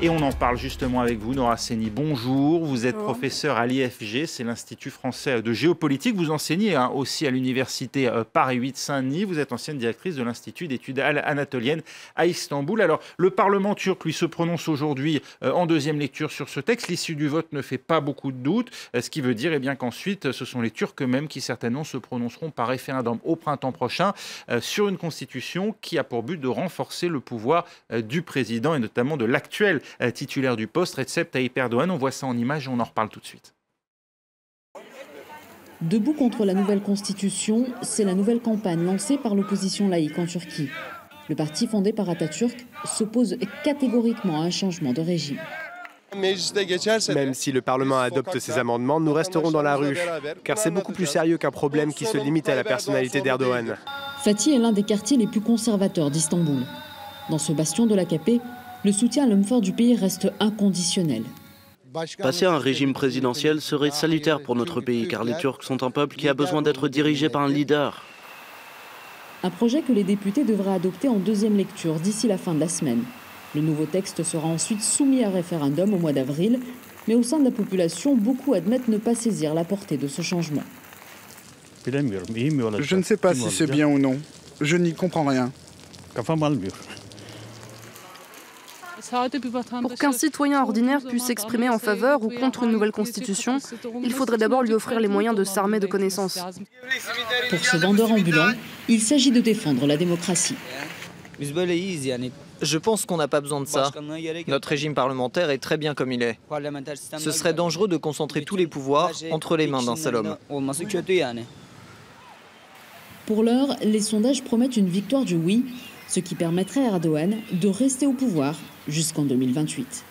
Et on en parle justement avec vous, Nora Seni. Bonjour, vous êtes professeur à l'IFG, c'est l'Institut français de géopolitique. Vous enseignez aussi à l'université Paris 8 Saint-Denis. Vous êtes ancienne directrice de l'Institut d'études anatoliennes à Istanbul. Alors, le Parlement turc, lui, se prononce aujourd'hui en deuxième lecture sur ce texte. L'issue du vote ne fait pas beaucoup de doute, ce qui veut dire qu'ensuite, ce sont les Turcs eux-mêmes qui certainement se prononceront par référendum au printemps prochain sur une constitution qui a pour but de renforcer le pouvoir du président et notamment de l'actuel titulaire du poste, Recep Tayyip Erdogan. On voit ça en images et on en reparle tout de suite. Debout contre la nouvelle constitution, c'est la nouvelle campagne lancée par l'opposition laïque en Turquie. Le parti fondé par Atatürk s'oppose catégoriquement à un changement de régime. Même si le Parlement adopte ces amendements, nous resterons dans la rue, car c'est beaucoup plus sérieux qu'un problème qui se limite à la personnalité d'Erdogan. Fatih est l'un des quartiers les plus conservateurs d'Istanbul. Dans ce bastion de l'AKP, le soutien à l'homme fort du pays reste inconditionnel. Passer à un régime présidentiel serait salutaire pour notre pays, car les Turcs sont un peuple qui a besoin d'être dirigé par un leader. Un projet que les députés devraient adopter en deuxième lecture d'ici la fin de la semaine. Le nouveau texte sera ensuite soumis à référendum au mois d'avril, mais au sein de la population, beaucoup admettent ne pas saisir la portée de ce changement. Je ne sais pas si c'est bien ou non. Je n'y comprends rien. Pour qu'un citoyen ordinaire puisse s'exprimer en faveur ou contre une nouvelle constitution, il faudrait d'abord lui offrir les moyens de s'armer de connaissances. Pour ce vendeur ambulant, il s'agit de défendre la démocratie. Je pense qu'on n'a pas besoin de ça. Notre régime parlementaire est très bien comme il est. Ce serait dangereux de concentrer tous les pouvoirs entre les mains d'un seul homme. Pour l'heure, les sondages promettent une victoire du oui, ce qui permettrait à Erdogan de rester au pouvoir jusqu'en 2028.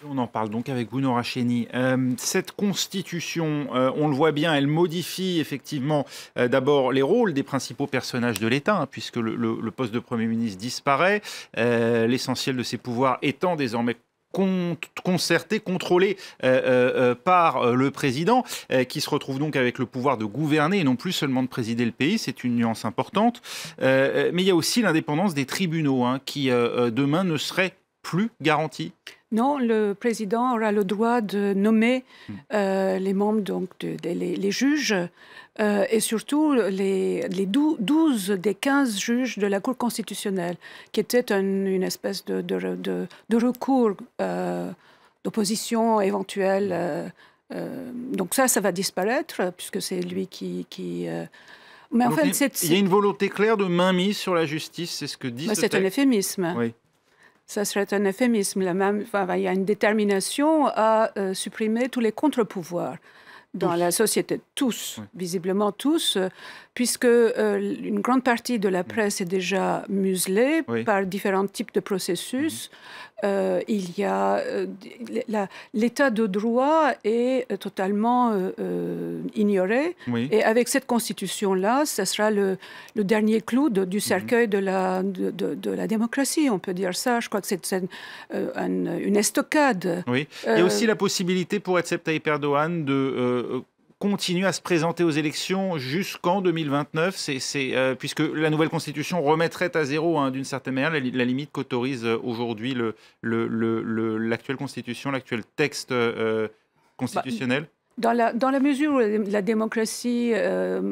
On en parle donc avec vous, Nora Seni. Cette constitution, on le voit bien, elle modifie effectivement d'abord les rôles des principaux personnages de l'État, puisque le poste de Premier ministre disparaît, l'essentiel de ses pouvoirs étant désormais concerté, contrôlé par le président, qui se retrouve donc avec le pouvoir de gouverner et non plus seulement de présider le pays. C'est une nuance importante. Mais il y a aussi l'indépendance des tribunaux, qui demain ne serait plus garantie. Non, le président aura le droit de nommer les membres, donc les juges, et surtout les 12 des 15 juges de la Cour constitutionnelle, qui était une espèce de recours d'opposition éventuelle. Donc ça va disparaître, puisque c'est lui qui mais en fait, il y a une volonté claire de mainmise sur la justice, c'est ce que dit ce texte. C'est un euphémisme. Oui. Ça serait un euphémisme. Il y a une détermination à supprimer tous les contre-pouvoirs dans la société. Tous, visiblement tous, puisque une grande partie de la presse est déjà muselée par différents types de processus. Il y a l'état de droit est totalement ignoré. Et avec cette constitution-là, ce sera le dernier clou du cercueil de la démocratie, on peut dire ça. Je crois que c'est une estocade. Oui. Il y a aussi la possibilité pour Recep Tayyip Erdogan de continue à se présenter aux élections jusqu'en 2029, puisque la nouvelle constitution remettrait à zéro, d'une certaine manière, la limite qu'autorise aujourd'hui l'actuelle constitution, l'actuel texte constitutionnel. Dans la mesure où la démocratie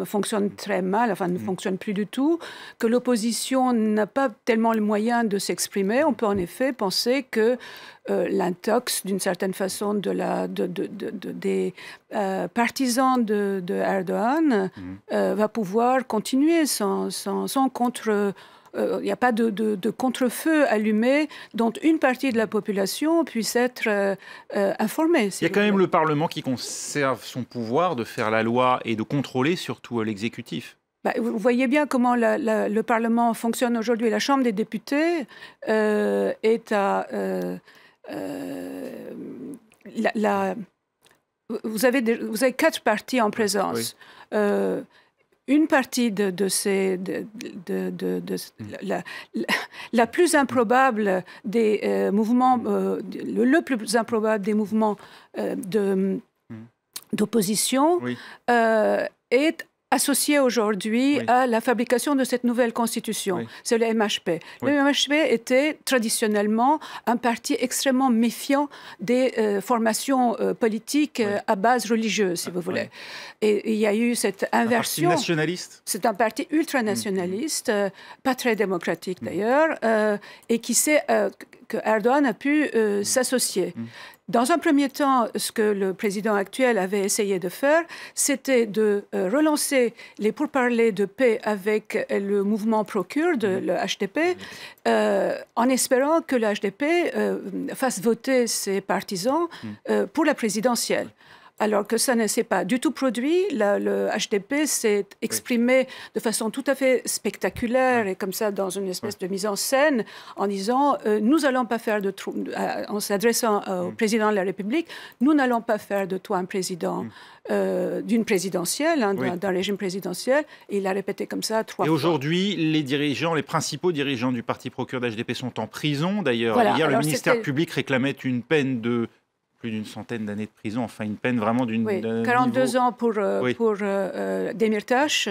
fonctionne très mal, ne fonctionne plus du tout, que l'opposition n'a pas tellement le moyen de s'exprimer, on peut en effet penser que l'intox, d'une certaine façon, des partisans de Erdogan va pouvoir continuer sans contre... Il n'y a pas de contre-feu allumé dont une partie de la population puisse être informée. Il y a quand même le Parlement qui conserve son pouvoir de faire la loi et de contrôler surtout l'exécutif. Vous voyez bien comment le Parlement fonctionne aujourd'hui. La Chambre des députés est à... vous avez 4 partis en présence. Une partie la plus improbable des mouvements, le plus improbable des mouvements d'opposition est associé aujourd'hui à la fabrication de cette nouvelle constitution. C'est le MHP. Le MHP était traditionnellement un parti extrêmement méfiant des formations politiques à base religieuse, si vous voulez. Et il y a eu cette inversion. Un parti nationaliste. C'est un parti ultranationaliste, pas très démocratique d'ailleurs, et qui sait que Erdogan a pu s'associer. Dans un premier temps, ce que le président actuel avait essayé de faire, c'était de relancer les pourparlers de paix avec le mouvement pro-kurde, le HDP, en espérant que le HDP fasse voter ses partisans pour la présidentielle. Alors que ça ne s'est pas du tout produit. Le HDP s'est exprimé de façon tout à fait spectaculaire et comme ça dans une espèce de mise en scène en disant nous n'allons pas faire de en s'adressant au président de la République, nous n'allons pas faire de toi un président d'une présidentielle, d'un régime présidentiel. Et il a répété comme ça 3 fois. Et aujourd'hui, les principaux dirigeants du parti pro-kurde HDP sont en prison. D'ailleurs, hier, le ministère public réclamait une peine de plus d'une centaine d'années de prison, enfin une peine vraiment d'une... 42 ans pour Demirtas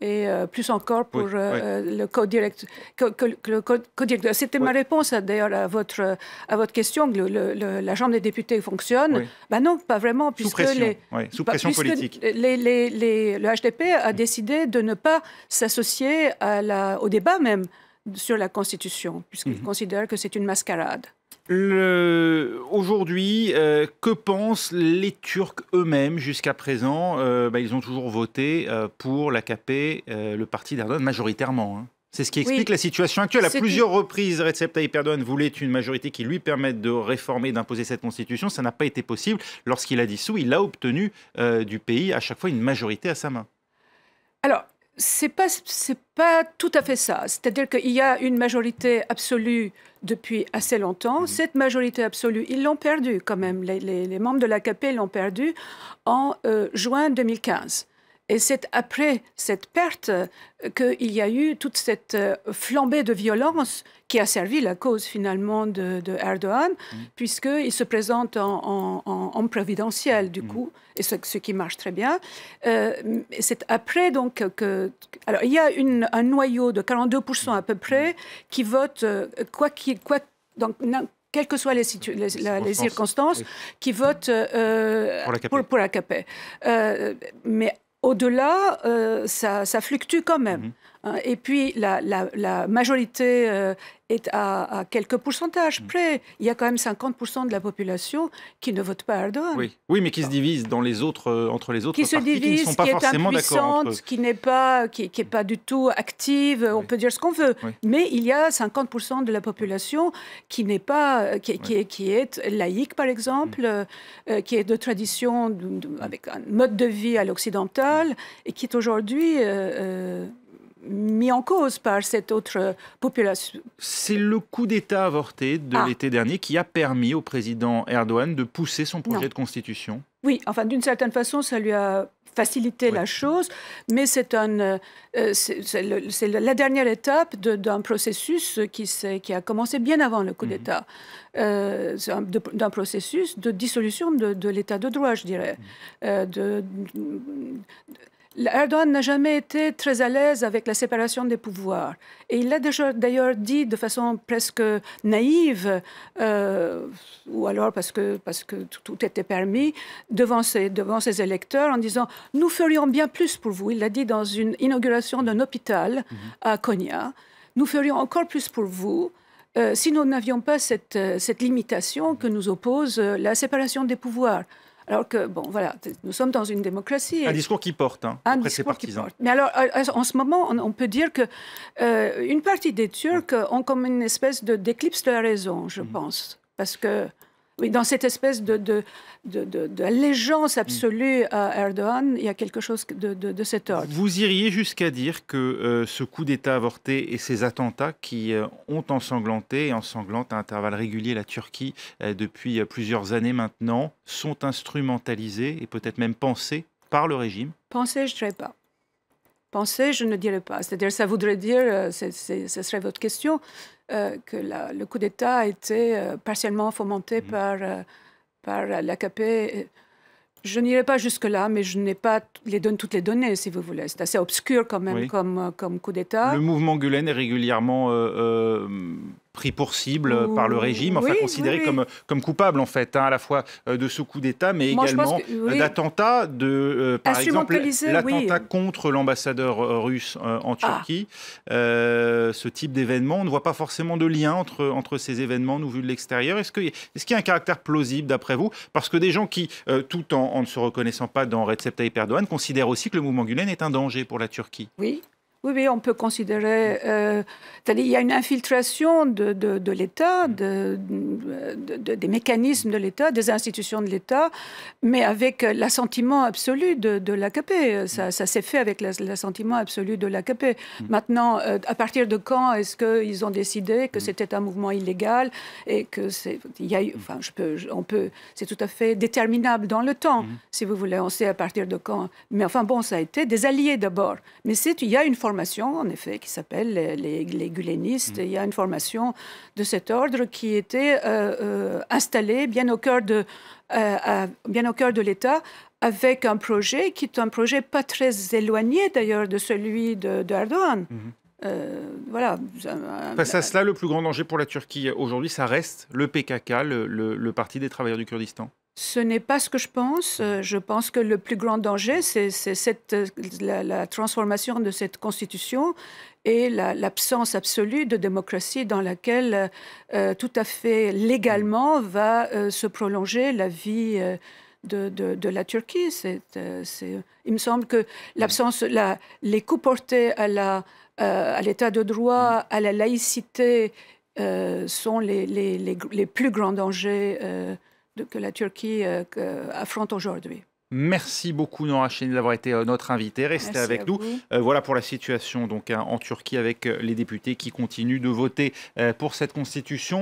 et plus encore pour le co-directeur. C'était ma réponse d'ailleurs à votre question, que la Chambre des députés fonctionne. Ben non, pas vraiment. Sous pression, sous pression politique. Le HDP a décidé de ne pas s'associer au débat même sur la Constitution, puisqu'il considère que c'est une mascarade. Aujourd'hui, que pensent les Turcs eux-mêmes jusqu'à présent? Ils ont toujours voté pour l'AKP, le parti d'Erdogan, majoritairement. C'est ce qui explique la situation actuelle. À plusieurs reprises, Recep Tayyip Erdogan voulait une majorité qui lui permette de réformer, d'imposer cette constitution. Ça n'a pas été possible. Lorsqu'il a dissous, il a obtenu du pays à chaque fois une majorité à sa main. Alors, c'est pas tout à fait ça. C'est-à-dire qu'il y a une majorité absolue depuis assez longtemps. Cette majorité absolue, ils l'ont perdue quand même. Les membres de l'AKP l'ont perdue en juin 2015. Et c'est après cette perte qu'il y a eu toute cette flambée de violence qui a servi la cause finalement de Erdogan, puisqu'il se présente en présidentiel du coup, et ce qui marche très bien. C'est après donc que... Alors il y a un noyau de 42% à peu près qui vote, quelles que soient les circonstances, qui votent pour l'AKP. Mais au-delà, ça fluctue quand même. Et puis, la majorité est à quelques pourcentages près. Il y a quand même 50% de la population qui ne vote pas Erdogan. Oui, mais qui se divise entre les autres partis qui ne sont pas forcément d'accord entre eux. Qui n'est pas du tout active, on peut dire ce qu'on veut. Mais il y a 50% de la population qui n'est pas, qui est laïque, par exemple, qui est de tradition, avec un mode de vie à l'occidental, et qui est aujourd'hui... mis en cause par cette autre population. C'est le coup d'État avorté de l'été dernier qui a permis au président Erdogan de pousser son projet de constitution. Oui, enfin, d'une certaine façon, ça lui a facilité la chose, mais c'est la dernière étape d'un processus qui a commencé bien avant le coup d'État, d'un processus de dissolution de l'État de droit, je dirais. Erdogan n'a jamais été très à l'aise avec la séparation des pouvoirs. Et il l'a déjà d'ailleurs dit de façon presque naïve, ou alors parce que tout était permis, devant ses électeurs, en disant « Nous ferions bien plus pour vous ». Il l'a dit dans une inauguration d'un hôpital à Konya. « Nous ferions encore plus pour vous si nous n'avions pas cette limitation que nous oppose la séparation des pouvoirs ». Alors que, bon, voilà, nous sommes dans une démocratie. Un discours qui porte, auprès de ses partisans. Mais alors, en ce moment, on peut dire qu'une partie des Turcs ont comme une espèce d'éclipse de la raison, je pense. Parce que, oui, dans cette espèce d'allégeance absolue à Erdogan, il y a quelque chose de cet ordre. Vous iriez jusqu'à dire que ce coup d'État avorté et ces attentats qui ont ensanglanté et ensanglantent à intervalles réguliers la Turquie depuis plusieurs années maintenant sont instrumentalisés et peut-être même pensés par le régime? Pensés, je ne dirais pas. Pensés, je ne dirais pas. C'est-à-dire, ça voudrait dire, ce serait votre question, que le coup d'État a été partiellement fomenté par l'AKP. Je n'irai pas jusque-là, mais je n'ai pas toutes les données, si vous voulez. C'est assez obscur quand même comme coup d'État. Le mouvement Gülen est régulièrement pris pour cible par le régime, enfin considéré comme coupable en fait, à la fois de ce coup d'État, mais également d'attentats, par exemple l'attentat contre l'ambassadeur russe en Turquie. Ce type d'événement, on ne voit pas forcément de lien entre ces événements, nous, vus de l'extérieur. Est-ce qu'il y a un caractère plausible d'après vous? Parce que des gens qui, tout en ne se reconnaissant pas dans Recep Tayyip Erdogan, considèrent aussi que le mouvement Gülen est un danger pour la Turquie. Oui, on peut considérer... c'est-à-dire, il y a une infiltration de l'État, des mécanismes de l'État, des institutions de l'État, mais avec l'assentiment absolu de l'AKP. Ça s'est fait avec l'assentiment absolu de l'AKP. Maintenant, à partir de quand est-ce qu'ils ont décidé que c'était un mouvement illégal et que c'est tout à fait déterminable dans le temps, si vous voulez. On sait à partir de quand. Mais enfin bon, ça a été des alliés d'abord. Mais il y a une formation, en effet, qui s'appelle les Gülenistes. Il y a une formation de cet ordre qui était installée bien au cœur de l'État, avec un projet qui est un projet pas très éloigné d'ailleurs de celui d'Erdogan. Voilà. Face à cela, le plus grand danger pour la Turquie aujourd'hui, ça reste le PKK, le Parti des travailleurs du Kurdistan. Ce n'est pas ce que je pense. Je pense que le plus grand danger, c'est la transformation de cette constitution et l'absence absolue de démocratie dans laquelle, tout à fait légalement, va se prolonger la vie de la Turquie. Il me semble que l'absence, les coups portés à l'état de droit, à la laïcité, sont les plus grands dangers que la Turquie affronte aujourd'hui. Merci beaucoup Nora Cheni d'avoir été notre invitée. Restez avec nous. Voilà pour la situation donc, en Turquie avec les députés qui continuent de voter pour cette constitution.